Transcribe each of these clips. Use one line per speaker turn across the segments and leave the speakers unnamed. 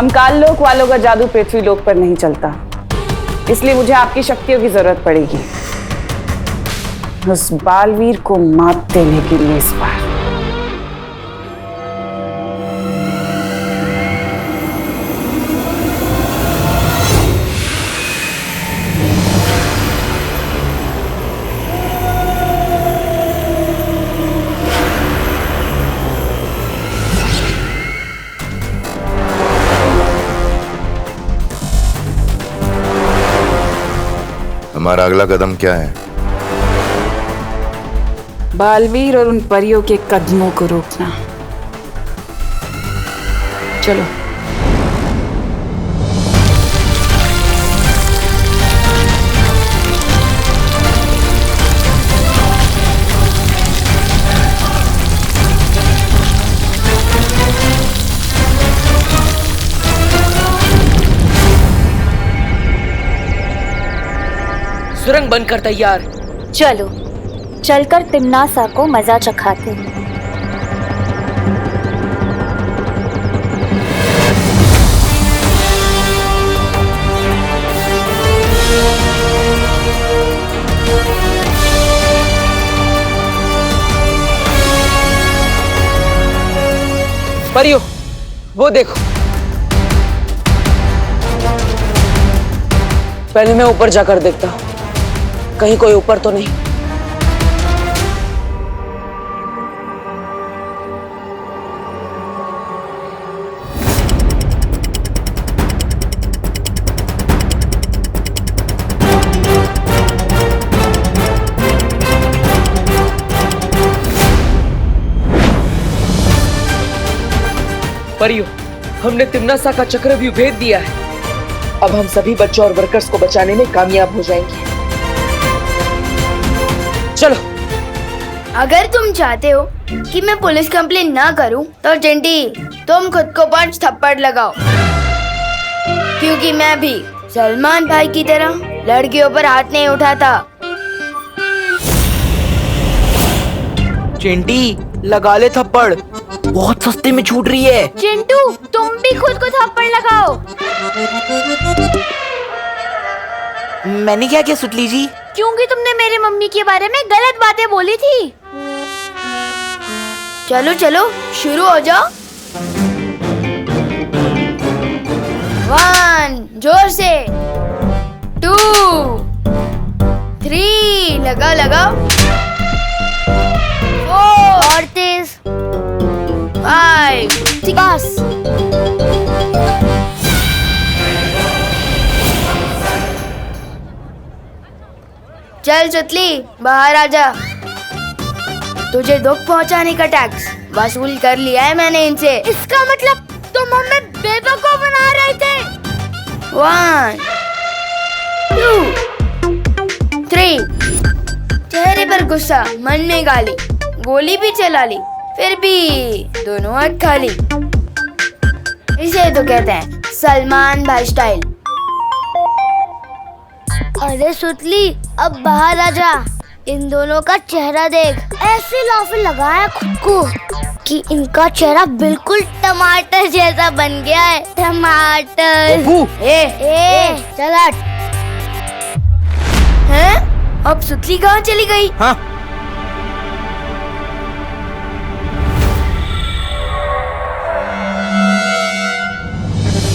हम काल लोक वालों का जादू पृथ्वी लोक पर नहीं चलता, इसलिए मुझे आपकी शक्तियों की जरूरत पड़ेगी उस बालवीर को मात देने के लिए इस बार।
हमारा अगला कदम क्या है?
बालवीर और उन परियों के कदमों को रोकना। चलो।
सुरंग बनकर तैयार।
चलो चलकर तिम्नासा को मजा चखाते हैं।
परियो, वो देखो। पहले मैं ऊपर जाकर देखता हूँ, कहीं कोई ऊपर तो नहीं। परियो, हमने तिम्नासा का चक्रव्यूह भेद दिया है। अब हम सभी बच्चों और वर्कर्स को बचाने में कामयाब हो जाएंगे। चलो।
अगर तुम चाहते हो कि मैं पुलिस कंप्लेन ना करूं, तो चिंटी तुम खुद को 5 थप्पड़ लगाओ, क्योंकि मैं भी सलमान भाई की तरह लड़कियों पर हाथ नहीं उठाता।
चिंटी, लगा ले थप्पड़, बहुत सस्ते में छूट रही है।
चिंटू, तुम भी खुद को थप्पड़ लगाओ।
मैंने क्या किया सुतली जी?
क्योंकि तुमने मेरी मम्मी के बारे में गलत बातें बोली थी। चलो चलो शुरू हो जाओ। 1 जोर से, 2 3 लगाओ लगाओ, 4 और तेज, 5 बस। चल सुतली, बाहर आजा। तुझे दुख पहुंचाने का टैक्स वसूल कर लिया है मैंने इनसे। इसका मतलब तुम हमें बेवकूफ बना रहे थे। 1 2 3। चेहरे पर गुस्सा, मन में गाली, गोली भी चला ली, फिर भी दोनों हाथ खाली। इसे तो कहते हैं सलमान भाई स्टाइल। अरे सुतली, अब बाहर आ जा। इन दोनों का चेहरा देख, ऐसे लाफे लगाया खुद को कि इनका चेहरा बिल्कुल टमाटर जैसा बन गया है। टमाटर। ए चल हट। हैं? अब सुतली कहाँ चली गई?
हाँ।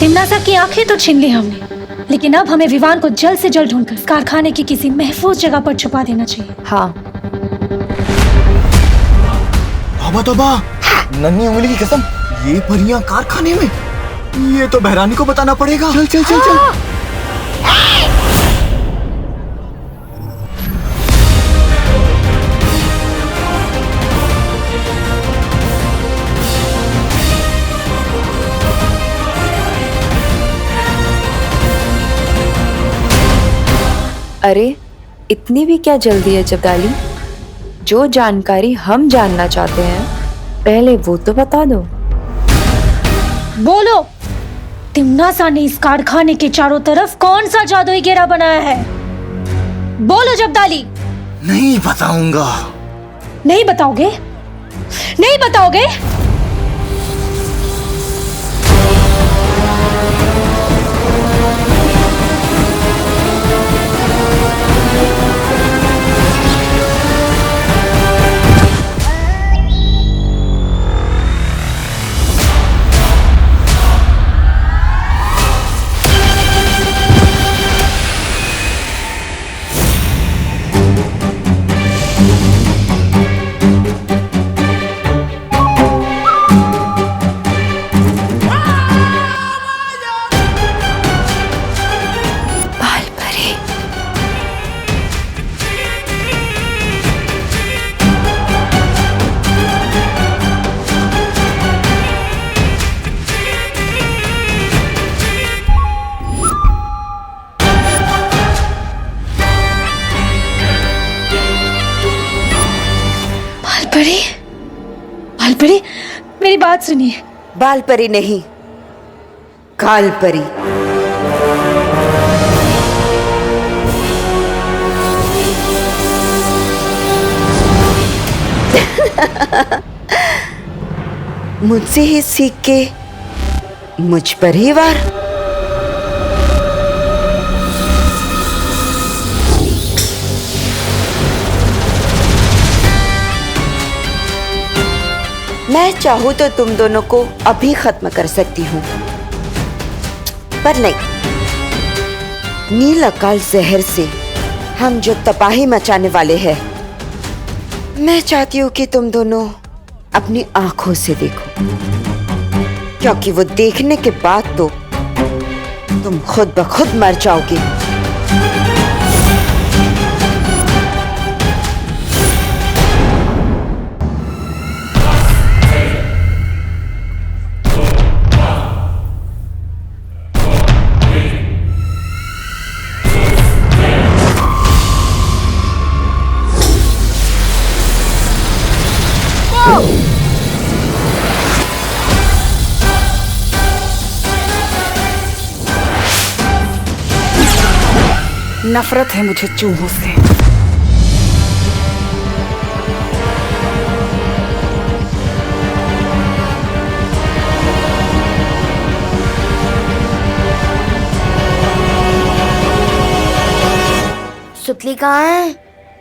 तिम्नासा की आंखें तो छीन ली हमने, लेकिन अब हमें विवान को जल्द से जल्द ढूंढकर कारखाने की किसी महफूज जगह पर छुपा देना चाहिए।
हाँ।
तौबा तौबा, नन्ही उंगली की कसम, ये परियां कारखाने में? ये तो बहरानी को बताना पड़ेगा। चल चल चल चल।
अरे इतनी भी क्या जल्दी है जब्दाली? जो जानकारी हम जानना चाहते हैं पहले वो तो बता दो।
बोलो, तिम्नासा ने इस कारखाने के चारों तरफ कौन सा जादुई घेरा बनाया है? बोलो जब्दाली।
नहीं बताऊंगा।
नहीं बताओगे? नहीं बताओगे? बात सुनिए।
बाल परी नहीं, काल परी। मुझसे ही सीख के मुझ पर ही वार। मैं चाहूं तो तुम दोनों को अभी खत्म कर सकती हूँ, पर नहीं। नील अकाल जहर से हम जो तबाही मचाने वाले हैं, मैं चाहती हूँ कि तुम दोनों अपनी आंखों से देखो, क्योंकि वो देखने के बाद तो तुम खुद ब खुद मर जाओगे।
नफरत है मुझे चूहों से।
सुतली कहाँ है?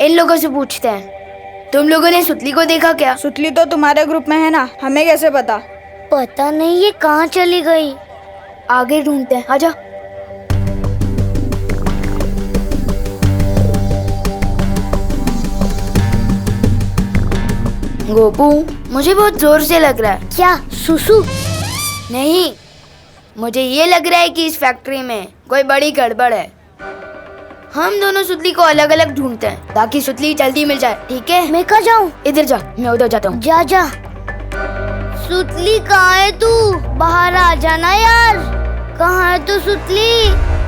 इन लोगों से पूछते हैं। तुम लोगों ने सुतली को देखा क्या?
सुतली तो तुम्हारे ग्रुप में है ना, हमें कैसे पता?
पता नहीं ये कहाँ चली गई। आगे ढूंढते हैं, आजा। गोपू, मुझे बहुत जोर से लग रहा है। क्या सुसु? नहीं, मुझे ये लग रहा है कि इस फैक्ट्री में कोई बड़ी गड़बड़ है। हम दोनों सुतली को अलग अलग ढूंढते हैं ताकि सुतली जल्दी मिल जाए, ठीक है? मैं कहाँ जाऊँ? इधर जा, मैं उधर जाता हूँ। जा जा। सुतली कहाँ है तू? बाहर आ जाना यार। कहाँ है तू सुतली?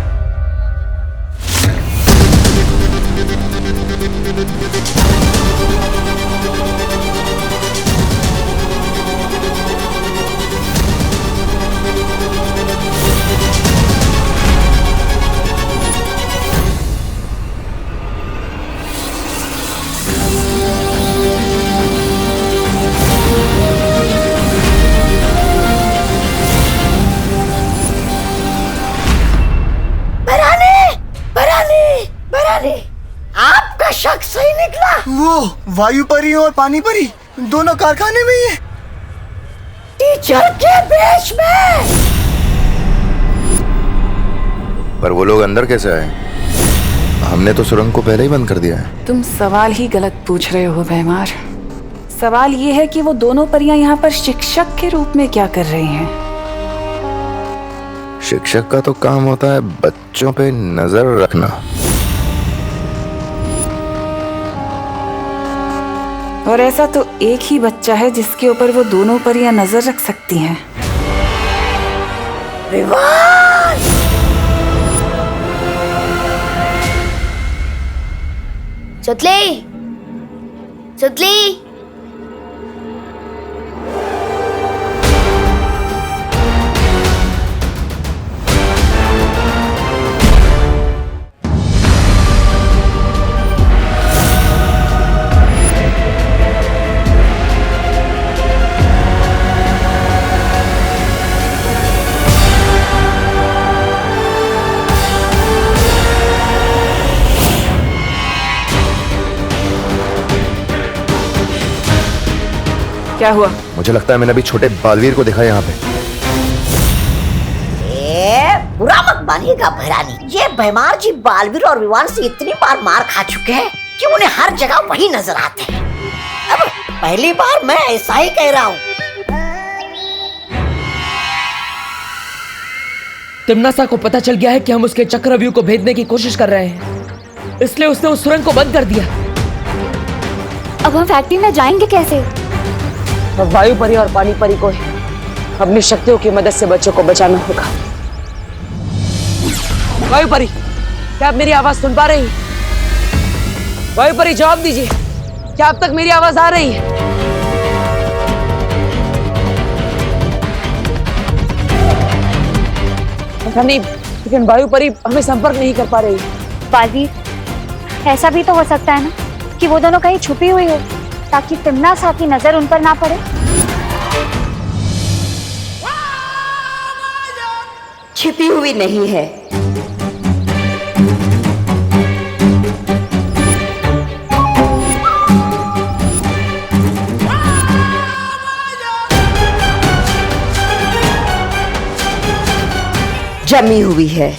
आपका शक सही निकला।
वो वायु परी और पानी परी दोनों कारखाने में ही है।
टीचर के भेष में।
पर वो लोग अंदर कैसे आए? हमने तो सुरंग को पहले ही बंद कर दिया है।
तुम सवाल ही गलत पूछ रहे हो बेमार। सवाल ये है कि वो दोनों परियां यहाँ पर शिक्षक के रूप में क्या कर रही हैं?
शिक्षक का तो काम होता है बच्चों पे नजर रखना।
और ऐसा तो एक ही बच्चा है जिसके ऊपर वो दोनों परियां नजर रख सकती हैं।
विवान!
सुतली, सुतली।
क्या हुआ?
मुझे लगता है मैंने अभी छोटे बालवीर को देखा यहाँ पे।
बुरा मत मानिएगा भैरानी, ये बेमार जी बालवीर और विवान से इतनी बार मार खा चुके हैं कि उन्हें हर जगह वही नजर आते हैं। अब पहली बार मैं ऐसा ही कह रहा हूँ।
तिम्नासा को पता चल गया है कि हम उसके चक्रव्यूह को भेदने की कोशिश कर रहे हैं, इसलिए उसने उस सुरंग को बंद कर दिया।
अब हम फैक्ट्री में जाएंगे कैसे?
वायु परी और पानी परी को अपनी शक्तियों की मदद से बच्चों को बचाना होगा। वायु परी, क्या आप मेरी आवाज सुन पा रही हैं? वायु परी जवाब दीजिए, क्या अब तक मेरी आवाज आ रही है?
पता नहीं, लेकिन वायु परी हमें संपर्क नहीं कर पा रही।
बालवीर, ऐसा भी तो हो सकता है ना कि वो दोनों कहीं छुपी हुई हो, ताकि तिम्नासा की नजर उन पर ना पड़े।
छिपी हुई नहीं है, जमी हुई है,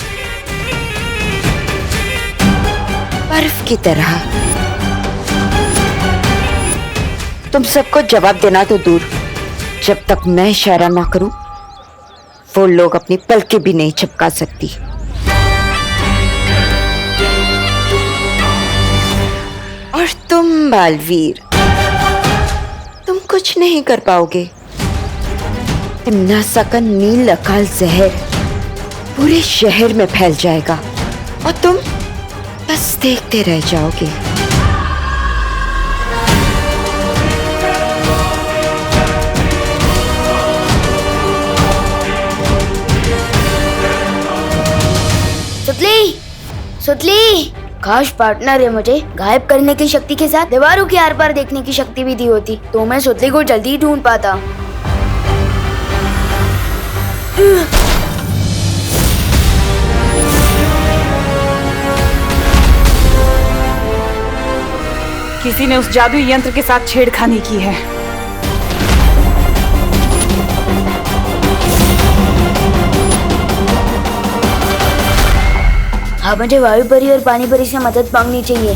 बर्फ की तरह। तुम सबको जवाब देना तो दूर, जब तक मैं इशारा ना करूं वो लोग अपनी पलकें भी नहीं चिपका सकती। और तुम बालवीर, तुम कुछ नहीं कर पाओगे। तिम्नासा का नील अकाल जहर पूरे शहर में फैल जाएगा और तुम बस देखते रह जाओगे।
सुतली, सुतली, काश पार्टनर है मुझे गायब करने की शक्ति के साथ दीवारों के आर पार देखने की शक्ति भी दी होती, तो मैं सुतली को जल्दी ही ढूंढ पाता।
किसी ने उस जादुई यंत्र के साथ छेड़खानी की है।
हाँ, मुझे वायु परी और पानी परी से मदद मांगनी चाहिए।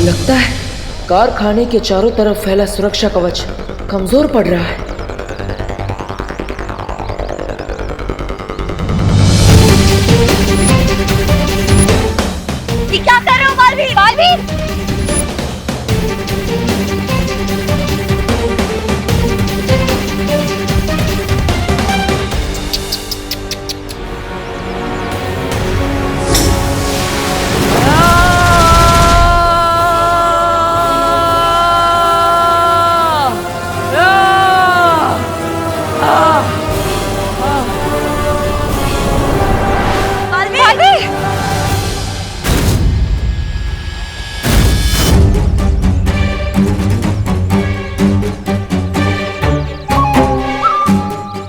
लगता है कारखाने के चारों तरफ फैला सुरक्षा कवच कमजोर पड़ रहा है।
क्या कर रहे हो बालवीर? बालवीर!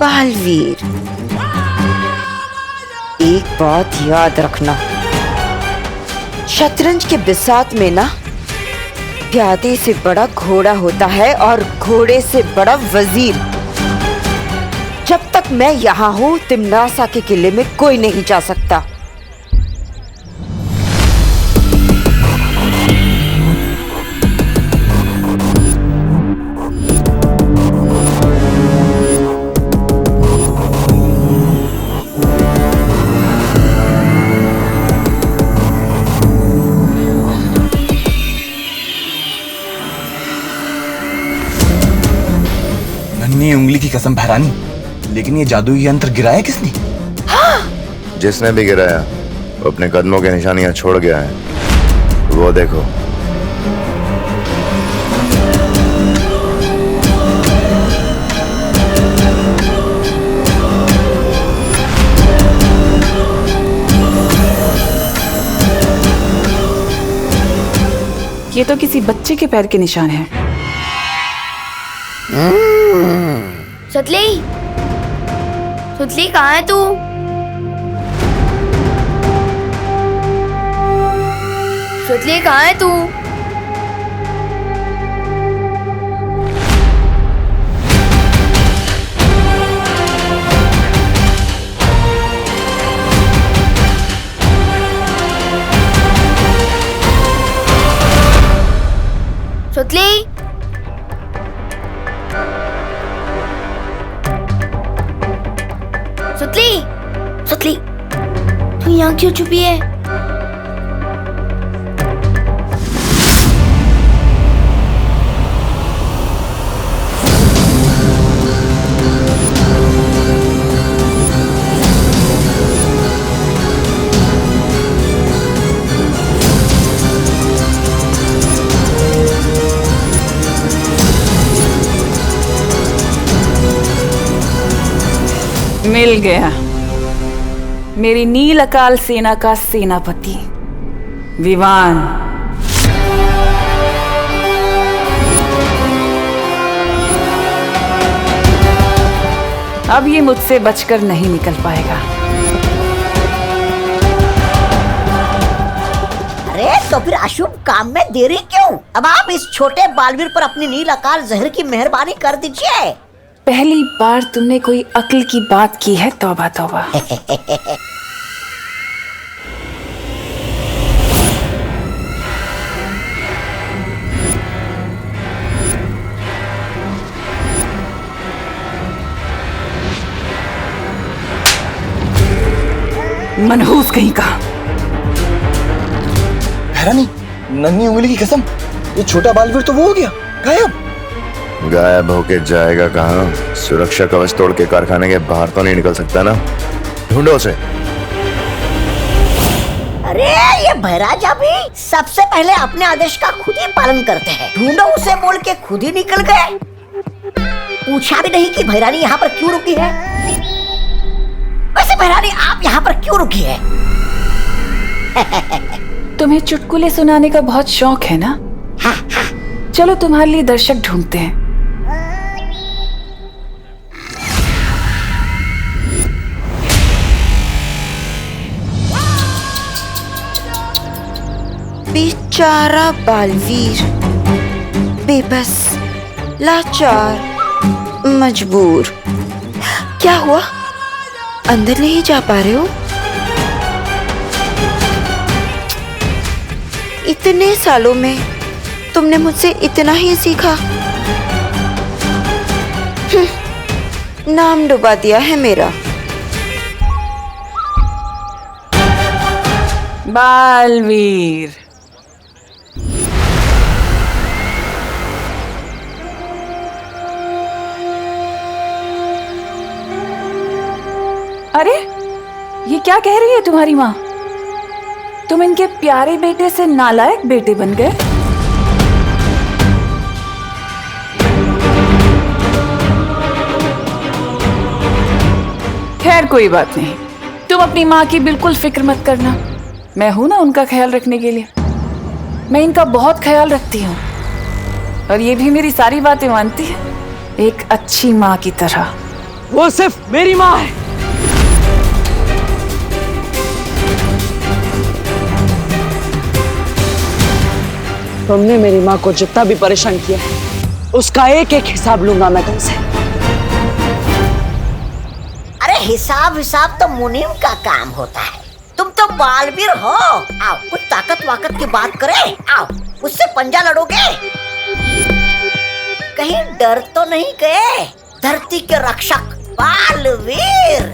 बालवीर, एक बात याद रखना, शतरंज के बिसात में ना प्यादे से बड़ा घोड़ा होता है और घोड़े से बड़ा वजीर। जब तक मैं यहाँ हूँ तिम्नासा के किले में कोई नहीं जा सकता।
नन्ही उंगली की कसम भैरानी, लेकिन ये जादुई यंत्र गिराया किसने?
जिसने भी गिराया वो अपने कदमों की निशानियां छोड़ गया है। वो देखो।
ये तो किसी बच्चे के पैर के निशान हैं।
सुतली, सुतली कहाँ है तू? सुतली कहाँ है तू? सुतली, सुतली, सुतली, तू यहाँ क्यों छुपी है?
मिल गया मेरी नील अकाल सेना का सेनापति विवान। अब ये मुझसे बचकर नहीं निकल पाएगा।
अरे तो फिर अशुभ काम में देरी क्यों? अब आप इस छोटे बालवीर पर अपनी नील अकाल जहर की मेहरबानी कर दीजिए।
पहली बार तुमने कोई अक्ल की बात की है, तौबा तौबा। मनहूस कहीं का।
भैरानी, नन्ही उंगली की कसम, ये छोटा बालवीर तो वो हो गया गायब।
गायब होके जाएगा कहाँ? सुरक्षा कवच तोड़ के कारखाने के बाहर तो नहीं निकल सकता ना। ढूंढो उसे।
अरे ये भैराजा भी सबसे पहले अपने आदेश का खुद ही पालन करते हैं। ढूंढो उसे बोल के खुद ही निकल गए। पूछा भी नहीं कि भैरानी यहाँ पर क्यों रुकी है। वैसे भैरानी आप यहाँ पर क्यों रुकी है?
तुम्हें चुटकुले सुनाने का बहुत शौक है ना? चलो तुम्हारे लिए दर्शक ढूंढते हैं।
बेचारा बालवीर, बेबस, लाचार, मजबूर। क्या हुआ? अंदर नहीं जा पा रहे हो? इतने सालों में तुमने मुझसे इतना ही सीखा। नाम डुबा दिया है मेरा।
बालवीर, अरे ये क्या कह रही है तुम्हारी माँ? तुम इनके प्यारे बेटे से नालायक बेटे बन गए। खैर कोई बात नहीं, तुम अपनी माँ की बिल्कुल फिक्र मत करना। मैं हूं ना उनका ख्याल रखने के लिए। मैं इनका बहुत ख्याल रखती हूँ और ये भी मेरी सारी बातें मानती है, एक अच्छी माँ की तरह।
वो सिर्फ मेरी माँ है। तुमने मेरी माँ को जितना भी परेशान किया है उसका एक एक हिसाब लूंगा मैं तुमसे।
अरे हिसाब तो मुनीम का काम होता है। तुम तो बालवीर हो। आओ कुछ ताकत वाकत की बात करें। आओ उससे पंजा लड़ोगे। कहीं डर तो नहीं गए? धरती के रक्षक बालवीर।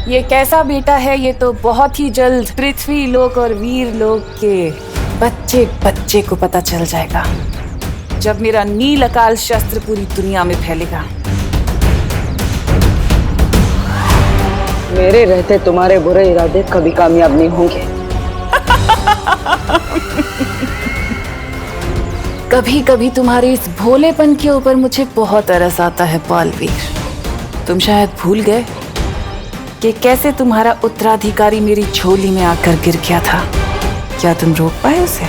ये कैसा बेटा है ये तो बहुत ही जल्द पृथ्वी लोक और वीर लोक के बच्चे बच्चे को पता चल जाएगा, जब मेरा नील अकाल शस्त्र पूरी दुनिया में फैलेगा।
मेरे रहते तुम्हारे बुरे इरादे कभी कामयाब नहीं होंगे।
कभी कभी तुम्हारे इस भोलेपन के ऊपर मुझे बहुत तरस आता है बालवीर। तुम शायद भूल गए कि कैसे तुम्हारा उत्तराधिकारी मेरी झोली में आकर गिर गया था। क्या तुम रोक पाए उसे?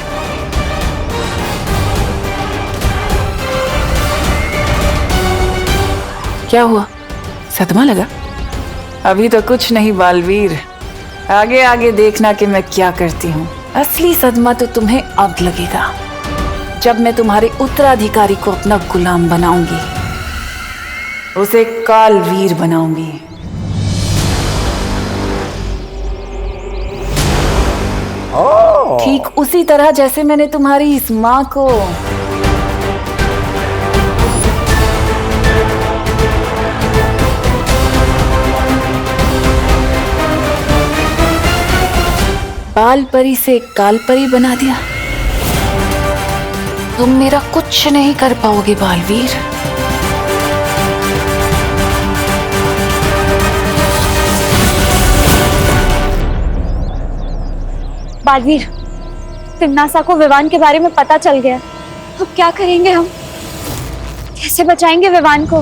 क्या हुआ? सदमा लगा? अभी तो कुछ नहीं बालवीर, आगे आगे देखना कि मैं क्या करती हूँ। असली सदमा तो तुम्हें अब लगेगा, जब मैं तुम्हारे उत्तराधिकारी को अपना गुलाम बनाऊंगी, उसे कालवीर बनाऊंगी। ठीक उसी तरह जैसे मैंने तुम्हारी इस माँ को बाल परी से काल परी बना दिया। तुम मेरा कुछ नहीं कर पाओगे बालवीर।
बालवीर, तिम्नासा को विवान के बारे में पता चल गया। अब क्या करेंगे हम? कैसे बचाएंगे विवान को?